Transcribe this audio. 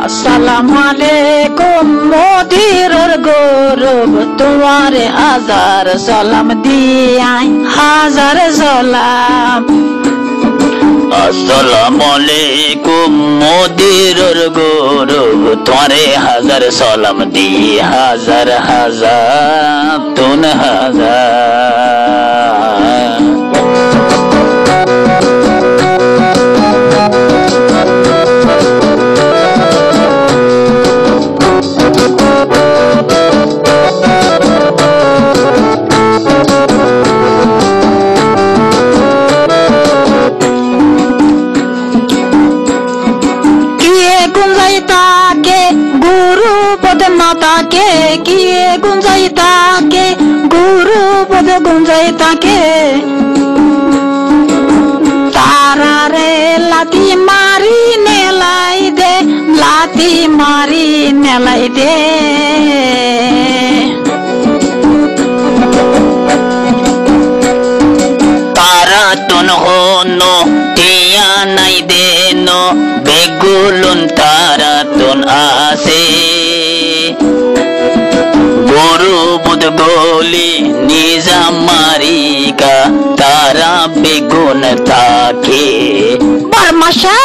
আসসালামু আলাইকুম মোদির গৌরব তোমারে হাজার সালাম দিয়াই হাজার সালাম। আসসালামু আলাইকুম মোদির গৌরব তোমারে হাজার সালাম দি হাজার হাজার তুন হাজার। गुरु पद माता के किए गुंजाइता के गुरु पद गुंजाइता के तारा रे लाती मारी नेलाई दे लाती मारी नेलाई दे। तारा तुन हो नो टिया नहीं दे नो बेगुलुन तारा तुन आसे गुरु बुध गोली निजा मारी का तारा बेगुन ताके। बरमाशा